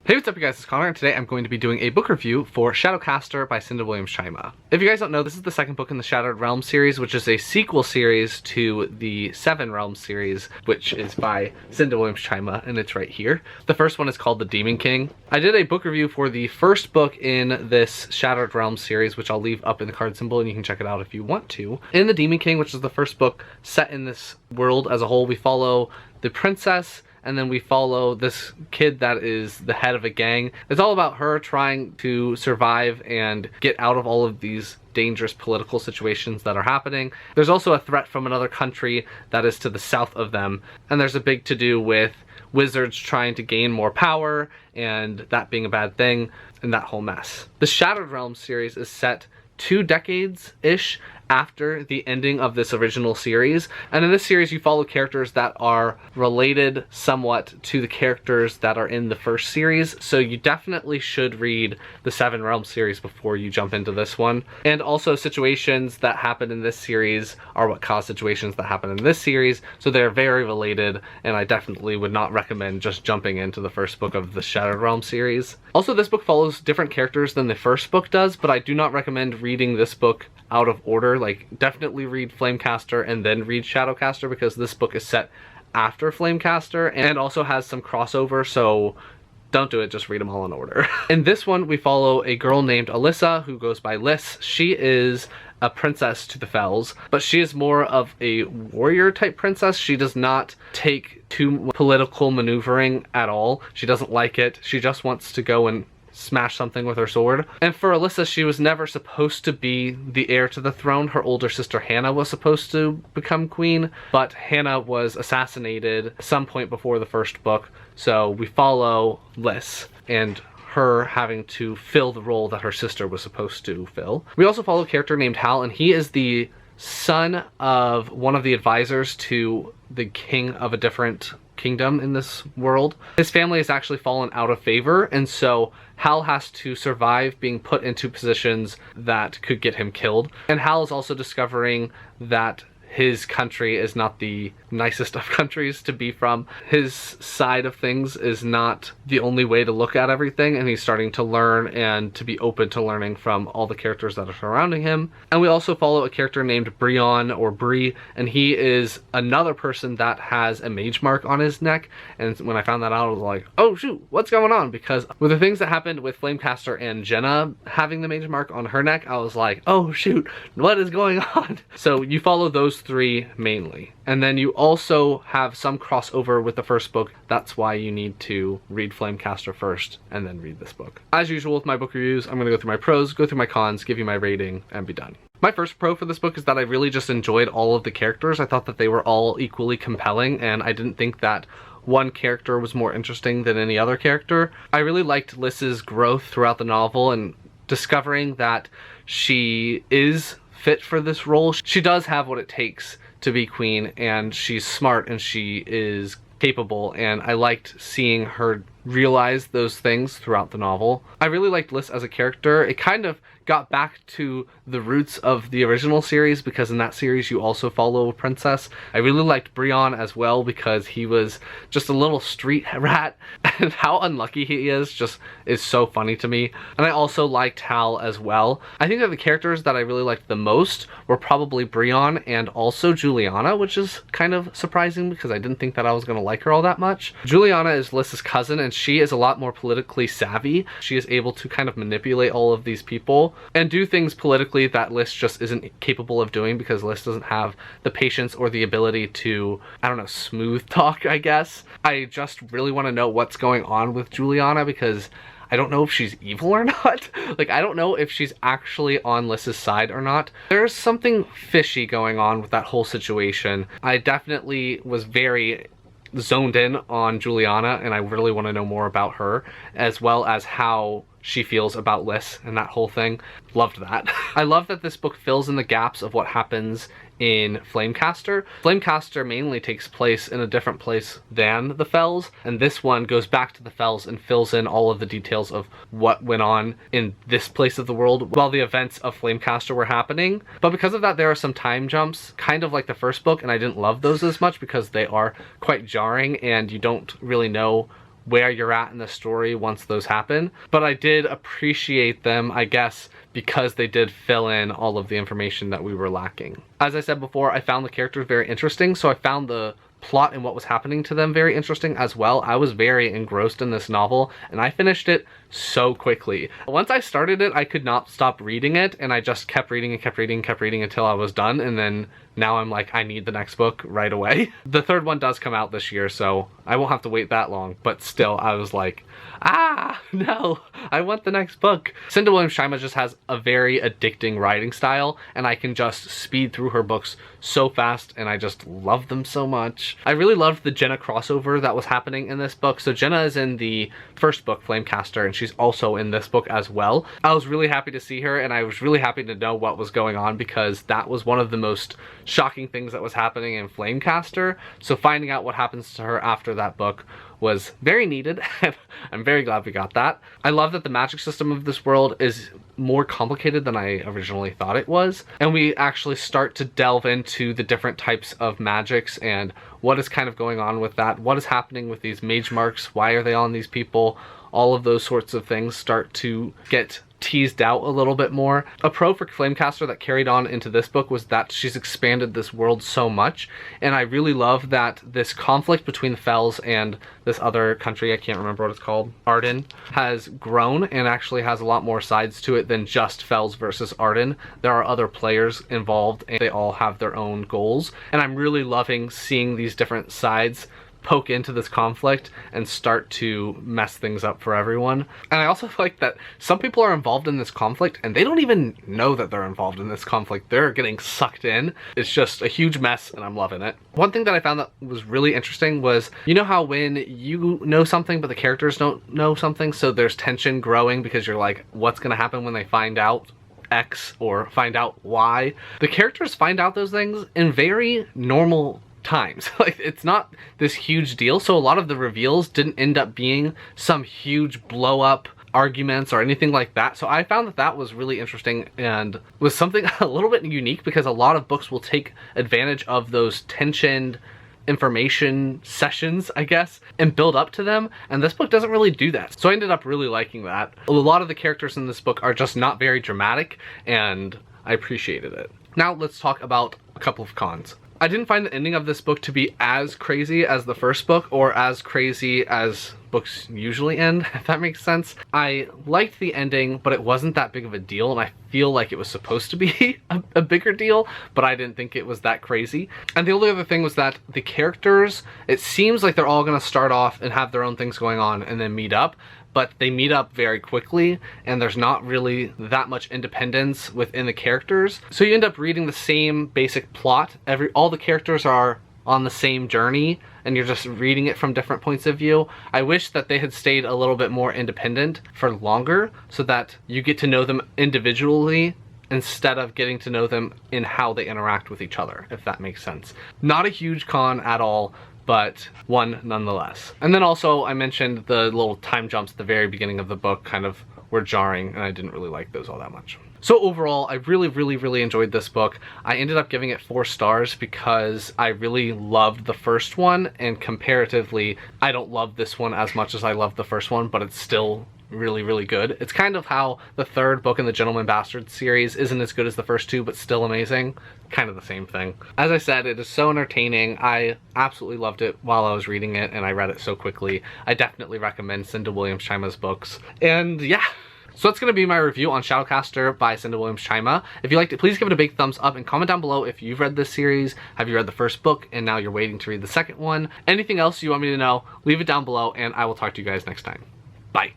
Hey, what's up you guys, it's Connor, and today I'm going to be doing a book review for Shadowcaster by Cinda Williams Chima. If you guys don't know, this is the second book in the Shattered Realms series, which is a sequel series to the Seven Realms series, which is by Cinda Williams Chima, and it's right here. The first one is called The Demon King. I did a book review for the first book in this Shattered Realms series, which I'll leave up in the card symbol, and you can check it out if you want to. In The Demon King, which is the first book set in this world as a whole, we follow the princess, and then we follow this kid that is the head of a gang. It's all about her trying to survive and get out of all of these dangerous political situations that are happening. There's also a threat from another country that is to the south of them, and there's a big to-do with wizards trying to gain more power, and that being a bad thing, and that whole mess. The Shattered Realms series is set 2 decades-ish after the ending of this original series, and in this series you follow characters that are related somewhat to the characters that are in the first series, so you definitely should read the Seven Realms series before you jump into this one. And also, situations that happen in this series are what cause situations that happen in this series, so they're very related, and I definitely would not recommend just jumping into the first book of the Shattered Realms series. Also, this book follows different characters than the first book does, but I do not recommend reading this book out of order. Like, definitely read Flamecaster and then read Shadowcaster, because this book is set after Flamecaster and also has some crossover, so don't do it, just read them all in order. In this one, we follow a girl named Alyssa who goes by Liss. She is a princess to the Fells, but she is more of a warrior type princess. She does not take too political maneuvering at all. She doesn't like it. She just wants to go and smash something with her sword. And for Alyssa, she was never supposed to be the heir to the throne. Her older sister Hannah was supposed to become queen, but Hannah was assassinated some point before the first book, so we follow Liss and her having to fill the role that her sister was supposed to fill. We also follow a character named Hal, and he is the son of one of the advisors to the king of a different kingdom in this world. His family has actually fallen out of favor, and so Hal has to survive being put into positions that could get him killed. And Hal is also discovering that his country is not the nicest of countries to be from. His side of things is not the only way to look at everything, and he's starting to learn and to be open to learning from all the characters that are surrounding him. And we also follow a character named Brion, or Bree, and he is another person that has a mage mark on his neck. And when I found that out, I was like, oh shoot, what's going on? Because with the things that happened with Flamecaster and Genna having the mage mark on her neck, I was like, oh shoot, what is going on? So you follow those 3 mainly. And then you also have some crossover with the first book. That's why you need to read Flamecaster first and then read this book. As usual with my book reviews, I'm going to go through my pros, go through my cons, give you my rating, and be done. My first pro for this book is that I really just enjoyed all of the characters. I thought that they were all equally compelling, and I didn't think that one character was more interesting than any other character. I really liked Liss's growth throughout the novel and discovering that she is fit for this role. She does have what it takes to be queen, and she's smart and she is capable, and I liked seeing her realize those things throughout the novel. I really liked Liss as a character. It kind of got back to the roots of the original series, because in that series you also follow a princess. I really liked Brion as well, because he was just a little street rat, and how unlucky he is just is so funny to me. And I also liked Hal as well. I think that the characters that I really liked the most were probably Brion and also Juliana, which is kind of surprising because I didn't think that I was going to like her all that much. Juliana is Liss's cousin, and she is a lot more politically savvy. She is able to kind of manipulate all of these people and do things politically that Liss just isn't capable of doing, because Liss doesn't have the patience or the ability to, I don't know, smooth talk, I guess. I just really want to know what's going on with Juliana, because I don't know if she's evil or not. Like, I don't know if she's actually on Liss's side or not. There's something fishy going on with that whole situation. I definitely was very zoned in on Juliana, and I really want to know more about her, as well as how she feels about Liss and that whole thing. Loved that. I love that this book fills in the gaps of what happens in Flamecaster. Flamecaster mainly takes place in a different place than the Fells, and this one goes back to the Fells and fills in all of the details of what went on in this place of the world while the events of Flamecaster were happening. But because of that, there are some time jumps, kind of like the first book, and I didn't love those as much because they are quite jarring and you don't really know where you're at in the story once those happen. But I did appreciate them, I guess, because they did fill in all of the information that we were lacking. As I said before, I found the characters very interesting, so I found the plot and what was happening to them very interesting as well. I was very engrossed in this novel, and I finished it so quickly. Once I started it, I could not stop reading it, and I just kept reading and kept reading until I was done, and then now I'm like, I need the next book right away. The third one does come out this year, so I won't have to wait that long, but still, I was like, no, I want the next book. Cinda Williams Chima just has a very addicting writing style, and I can just speed through her books so fast, and I just love them so much. I really loved the Genna crossover that was happening in this book. So Genna is in the first book, Flamecaster, and she's also in this book as well. I was really happy to see her, and I was really happy to know what was going on, because that was one of the most shocking things that was happening in Flamecaster. So finding out what happens to her after that book was very needed. I'm very glad we got that. I love that the magic system of this world is more complicated than I originally thought it was, and we actually start to delve into the different types of magics and what is kind of going on with that, what is happening with these mage marks, why are they on these people. All of those sorts of things start to get teased out a little bit more. A pro for Flamecaster that carried on into this book was that she's expanded this world so much, and I really love that this conflict between the Fells and this other country, I can't remember what it's called, Arden, has grown and actually has a lot more sides to it than just Fells versus Arden. There are other players involved, and they all have their own goals, and I'm really loving seeing these different sides poke into this conflict and start to mess things up for everyone. And I also like that some people are involved in this conflict and they don't even know that they're involved in this conflict. They're getting sucked in. It's just a huge mess, and I'm loving it. One thing that I found that was really interesting was, you know how when you know something but the characters don't know something, so there's tension growing because you're like, what's gonna happen when they find out X or find out Y? The characters find out those things in very normal times. Like, it's not this huge deal, so a lot of the reveals didn't end up being some huge blow up arguments or anything like that. So I found that that was really interesting and was something a little bit unique, because a lot of books will take advantage of those tensioned information sessions, I guess, and build up to them, and this book doesn't really do that. So I ended up really liking that. A lot of the characters in this book are just not very dramatic, and I appreciated it. Now let's talk about a couple of cons. I didn't find the ending of this book to be as crazy as the first book, or as crazy as books usually end, if that makes sense. I liked the ending, but it wasn't that big of a deal, and I feel like it was supposed to be a bigger deal, but I didn't think it was that crazy. And the only other thing was that the characters, it seems like they're all gonna start off and have their own things going on and then meet up, but they meet up very quickly, and there's not really that much independence within the characters. So you end up reading the same basic plot. All the characters are on the same journey, and you're just reading it from different points of view. I wish that they had stayed a little bit more independent for longer, so that you get to know them individually instead of getting to know them in how they interact with each other, if that makes sense. Not a huge con at all, but one nonetheless. And then also I mentioned the little time jumps at the very beginning of the book kind of were jarring, and I didn't really like those all that much. So overall, I really enjoyed this book. I ended up giving it 4 stars because I really loved the first one, and comparatively, I don't love this one as much as I loved the first one, but it's still really good. It's kind of how the third book in the Gentleman Bastard series isn't as good as the first 2, but still amazing. Kind of the same thing. As I said, it is so entertaining. I absolutely loved it while I was reading it, and I read it so quickly. I definitely recommend Cinda Williams Chima's books. And yeah, so that's going to be my review on Shadowcaster by Cinda Williams Chima. If you liked it, please give it a big thumbs up and comment down below if you've read this series. Have you read the first book and now you're waiting to read the second one? Anything else you want me to know, leave it down below, and I will talk to you guys next time. Bye.